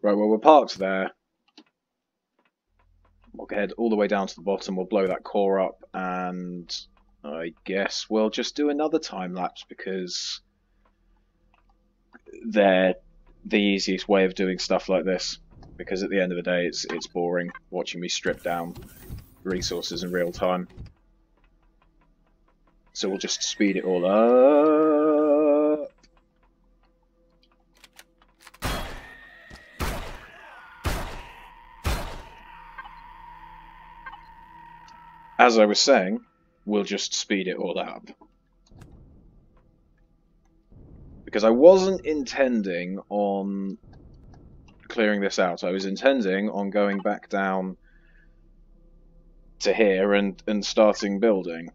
Right, well, we're parked there. We'll head all the way down to the bottom, we'll blow that core up, and I guess we'll just do another time lapse because they're the easiest way of doing stuff like this. Because at the end of the day, it's boring watching me strip down resources in real time. So we'll just speed it all up. As I was saying, we'll just speed it all up. Because I wasn't intending on clearing this out. I was intending on going back down to here and starting building.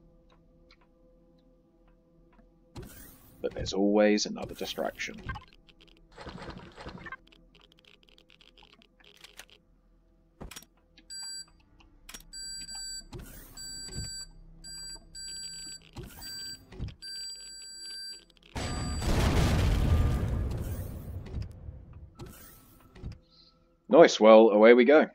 But there's always another distraction. Nice, well, away we go.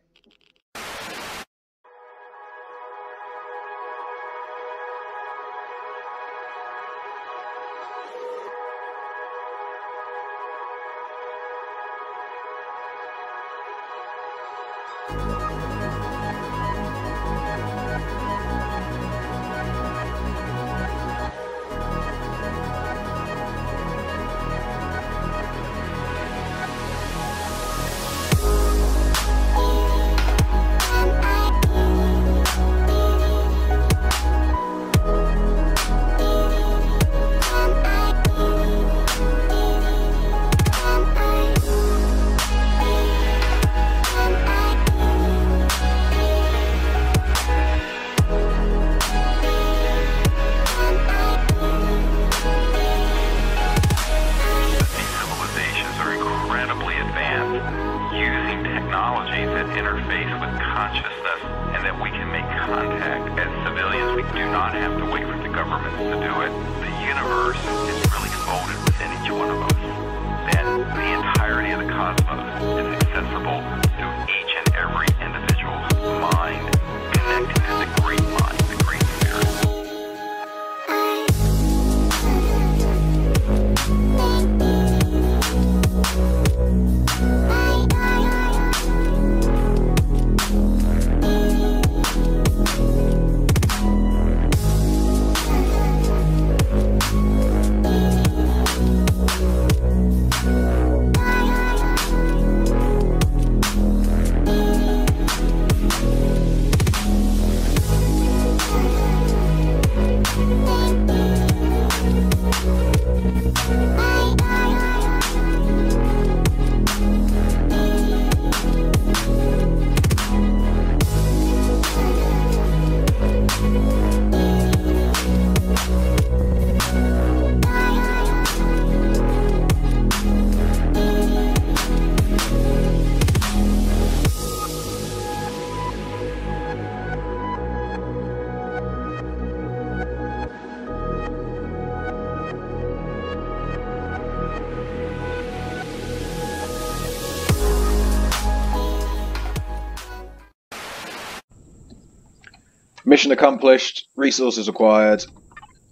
Mission accomplished, resources acquired.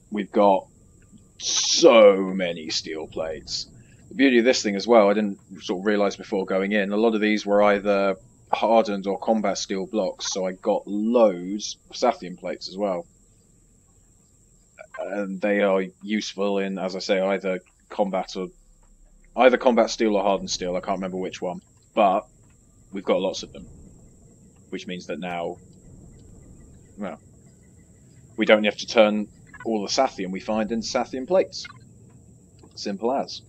We've got so many steel plates. The beauty of this thing as well, I didn't sort of realise before going in, a lot of these were either hardened or combat steel blocks, so I got loads of Sathian plates as well. And they are useful in, as I say, either combat steel or hardened steel, I can't remember which one. But we've got lots of them. Which means that now, well, we don't have to turn all the Sathian we find into Sathian plates. Simple as.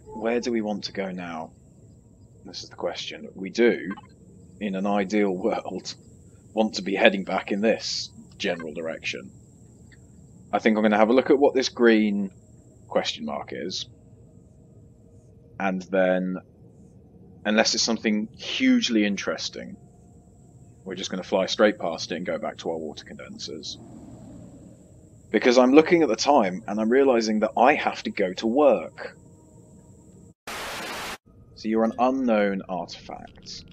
Where do we want to go now? This is the question. We do, in an ideal world, want to be heading back in this general direction. I think I'm going to have a look at what this green question mark is. And then, unless it's something hugely interesting, we're just going to fly straight past it and go back to our water condensers. Because I'm looking at the time and I'm realising that I have to go to work. So you're an unknown artifact.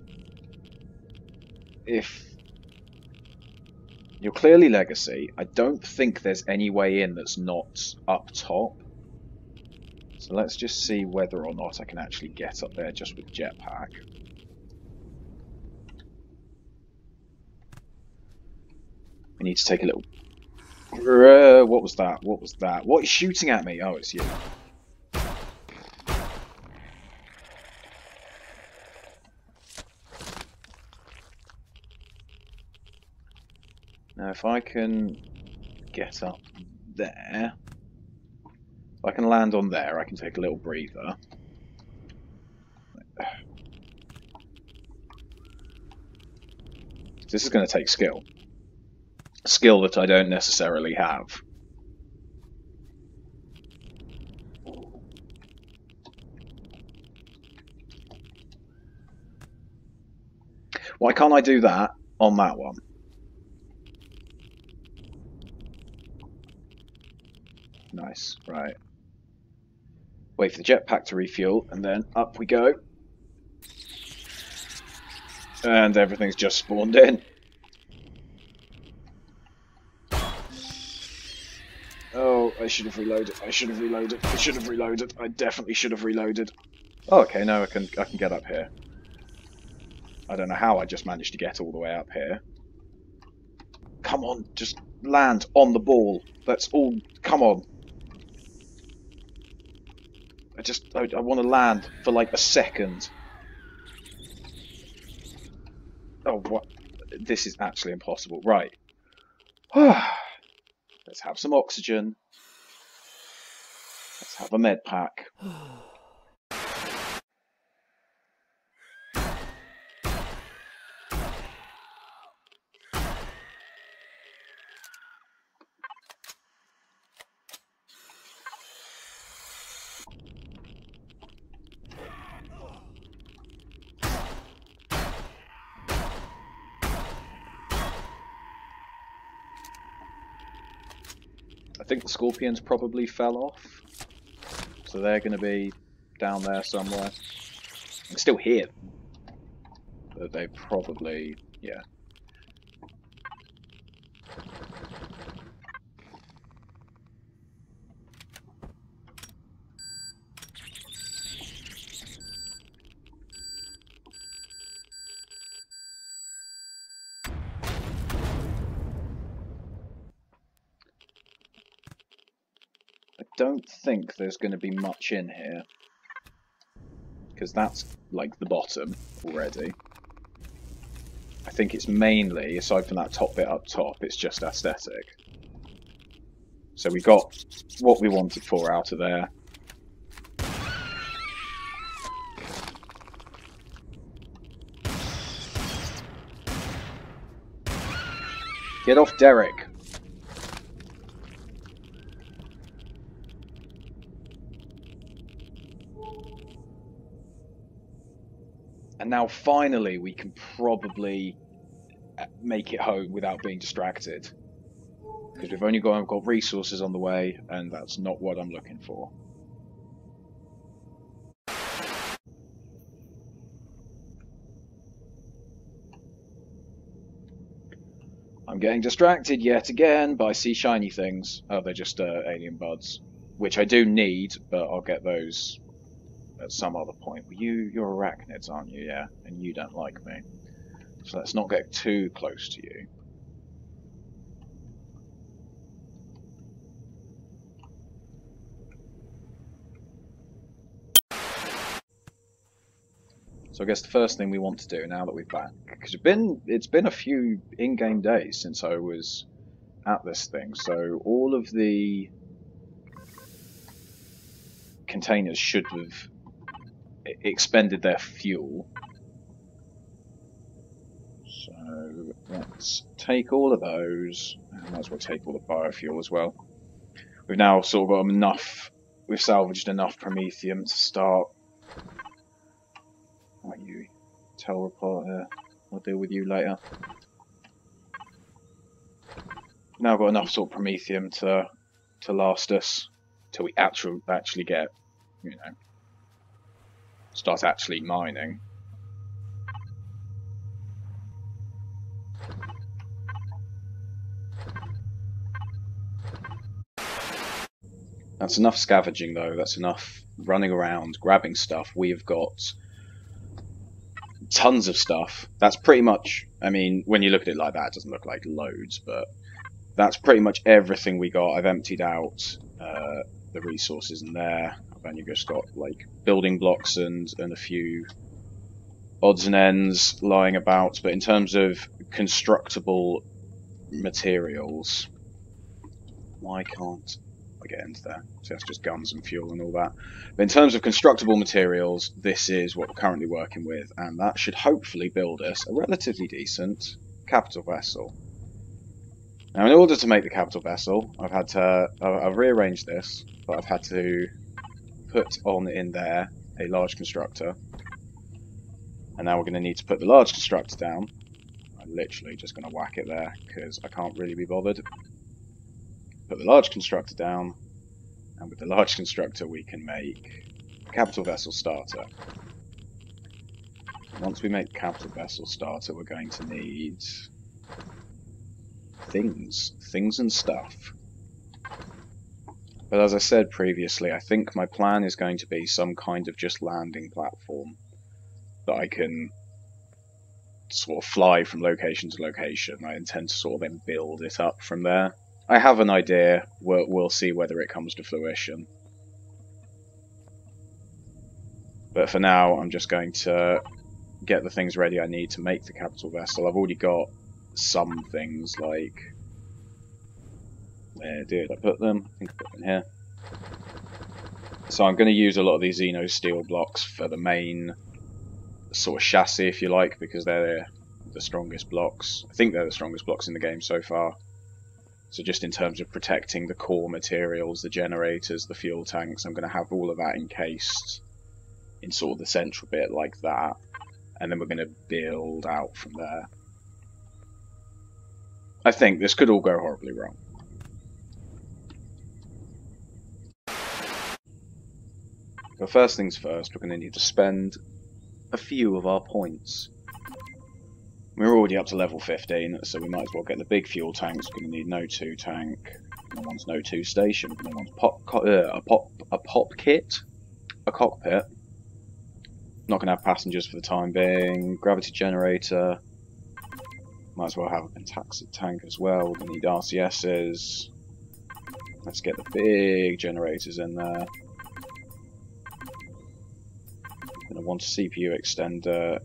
If you're clearly legacy, I don't think there's any way in that's not up top. So let's just see whether or not I can actually get up there just with jetpack. I need to take a little... What was that? What was that? What is shooting at me? Oh, it's you. Now, if I can get up there... If I can land on there, I can take a little breather. This is going to take skill. Skill that I don't necessarily have. Why can't I do that on that one? Nice, right. Wait for the jetpack to refuel, and then up we go. And everything's just spawned in. Oh, I should have reloaded. I should have reloaded. I should have reloaded. I definitely should have reloaded. Oh, okay, now I can get up here. I don't know how I just managed to get all the way up here. Come on, just land on the ball. That's all. Come on. I want to land for like a second. Oh, what? This is actually impossible. Right. Let's have some oxygen. Let's have a med pack. I think the scorpions probably fell off, so they're going to be down there somewhere. I can still hear them, but they probably, yeah. I don't think there's going to be much in here, because that's like the bottom already. I think it's mainly, aside from that top bit up top, it's just aesthetic. So we got what we wanted for out of there. Get off Derek! And now finally we can probably make it home without being distracted. Because we've only got resources on the way, and that's not what I'm looking for. I'm getting distracted yet again by sea shiny things. Oh, they're just alien buds. Which I do need, but I'll get those at some other point. You're arachnids, aren't you? Yeah, and you don't like me. So let's not get too close to you. So I guess the first thing we want to do now that we're back, because it's been a few in-game days since I was at this thing, so all of the containers should have expended their fuel. So let's take all of those, and might as well take all the biofuel as well. We've now sort of got enough, we've salvaged enough promethium to start. What you tell reporter, I'll deal with you later. Now got enough sort of promethium to last us till we actually get, you know, start actually mining. That's enough scavenging though, that's enough running around, grabbing stuff. We've got tons of stuff. That's pretty much, I mean, when you look at it like that, it doesn't look like loads, but that's pretty much everything we got. I've emptied out the resources in there. I've only just got like building blocks and a few odds and ends lying about, but in terms of constructible materials, why can't I get into there? So that's just guns and fuel and all that. But in terms of constructible materials, this is what we're currently working with, and that should hopefully build us a relatively decent capital vessel. Now, in order to make the capital vessel, I've rearranged this, but I've had to put on in there a large constructor. And now we're going to need to put the large constructor down. I'm literally just going to whack it there, because I can't really be bothered. Put the large constructor down, and with the large constructor we can make a capital vessel starter. Once we make the capital vessel starter, we're going to need things and stuff. But as I said previously, I think my plan is going to be some kind of just landing platform that I can sort of fly from location to location. I intend to sort of then build it up from there. I have an idea, we'll see whether it comes to fruition. But for now, I'm just going to get the things ready I need to make the capital vessel. I've already got some things like... Where did I put them? I think I put them here. So I'm going to use a lot of these Xeno steel blocks for the main sort of chassis, if you like, because they're the strongest blocks. I think they're the strongest blocks in the game so far. So just in terms of protecting the core materials, the generators, the fuel tanks, I'm going to have all of that encased in sort of the central bit like that. And then we're going to build out from there. I think this could all go horribly wrong. But first things first, we're going to need to spend a few of our points. We're already up to level 15, so we might as well get the big fuel tanks. We're going to need an O2 tank, no one's an O2 station, no one's a pop kit, a cockpit. Not going to have passengers for the time being. Gravity generator. Might as well have a pentaxic tank as well. We're going to need RCSs. Let's get the big generators in there. I'm going to want a CPU extender.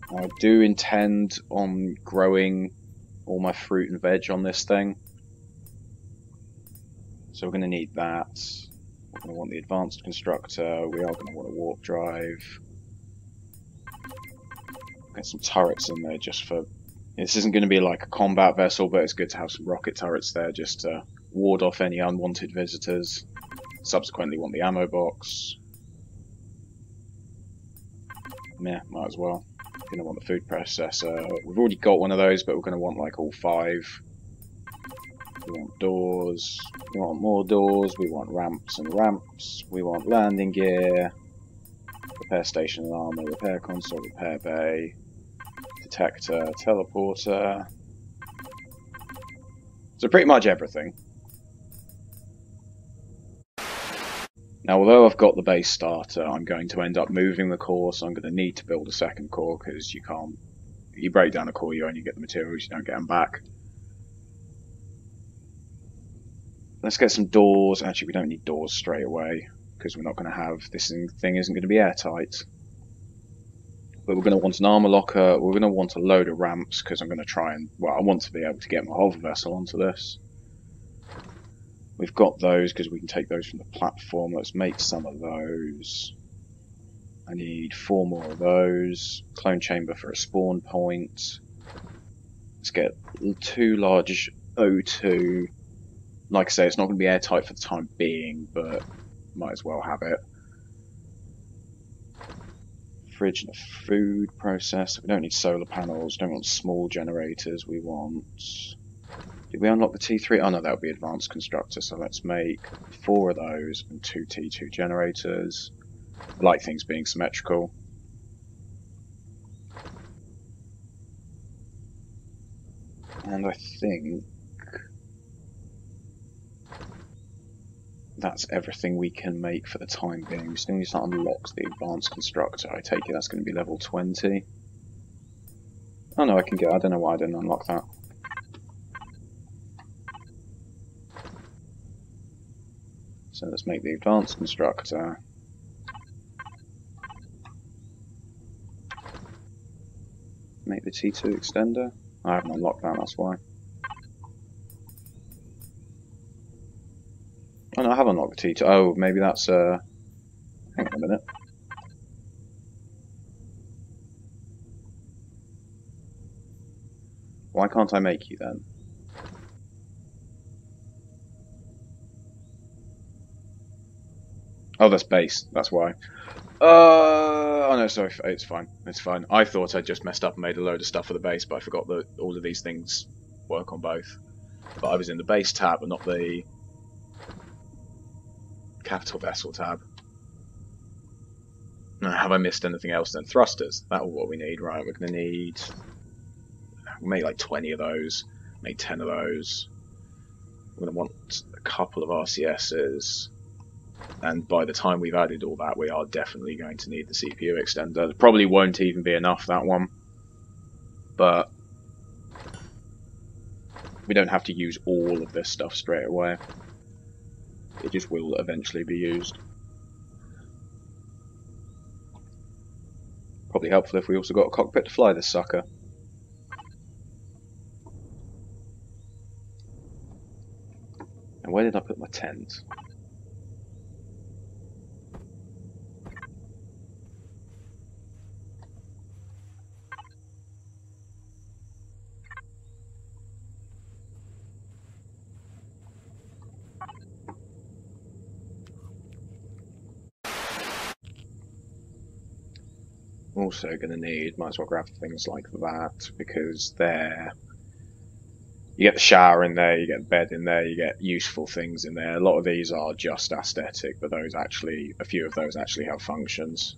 I do intend on growing all my fruit and veg on this thing. So we're going to need that. We're going to want the advanced constructor. We are going to want a warp drive. Get some turrets in there just for... This isn't going to be like a combat vessel, but it's good to have some rocket turrets there just to ward off any unwanted visitors. Subsequently want the ammo box. Yeah, might as well. Going to want the food processor. We've already got one of those, but we're going to want like all 5. We want doors. We want more doors. We want ramps and ramps. We want landing gear. Repair station and armor. Repair console. Repair bay. Detector. Teleporter. So pretty much everything. Now, although I've got the base starter, I'm going to end up moving the core, so I'm going to need to build a second core, because you can't... You break down a core, you only get the materials, you don't get them back. Let's get some doors. Actually, we don't need doors straight away, because we're not going to have... This thing isn't going to be airtight. But we're going to want an armor locker, we're going to want a load of ramps, because I'm going to try and... Well, I want to be able to get my hover vessel onto this. We've got those because we can take those from the platform. Let's make some of those. I need 4 more of those. Clone chamber for a spawn point. Let's get 2 large O2. Like I say, it's not going to be airtight for the time being, but might as well have it. Fridge and a food processor. We don't need solar panels. Don't want small generators. We want Did we unlock the T3? Oh no, that would be advanced constructor. So let's make 4 of those and 2 T2 generators. I like things being symmetrical. And I think that's everything we can make for the time being. We still need to unlock the advanced constructor. I take it that's going to be level 20. Oh no, I can get. I don't know why I didn't unlock that. So let's make the advanced constructor. Make the T2 extender. I haven't unlocked that, that's why. Oh no, I have unlocked the T2. Oh, maybe that's hang on a minute. Why can't I make you then? Oh, that's base. That's why. Oh no, sorry. It's fine. It's fine. I thought I just messed up and made a load of stuff for the base, but I forgot that all of these things work on both. But I was in the base tab and not the capital vessel tab. Now, have I missed anything else then? Thrusters. That's what we need, right? We're going to need... We'll make like 20 of those. Make 10 of those. We're going to want a couple of RCSs. And by the time we've added all that, we are definitely going to need the CPU extender. It probably won't even be enough, that one. But we don't have to use all of this stuff straight away. It just will eventually be used. Probably helpful if we also got a cockpit to fly this sucker. And where did I put my tent? Also going to need, might as well grab things like that, because they're... You get the shower in there, you get the bed in there, you get useful things in there. A lot of these are just aesthetic, but those actually, a few of those actually have functions.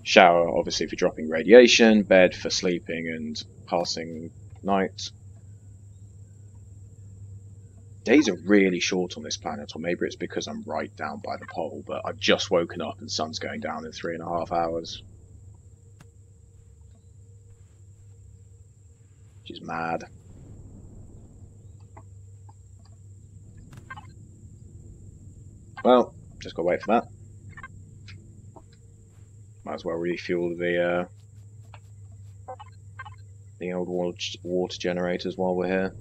Shower, obviously, for dropping radiation, bed for sleeping and passing night. Days are really short on this planet, or maybe it's because I'm right down by the pole, but I've just woken up and sun's going down in 3.5 hours. Which is mad. Well, just gotta wait for that. Might as well refuel the old water generators while we're here.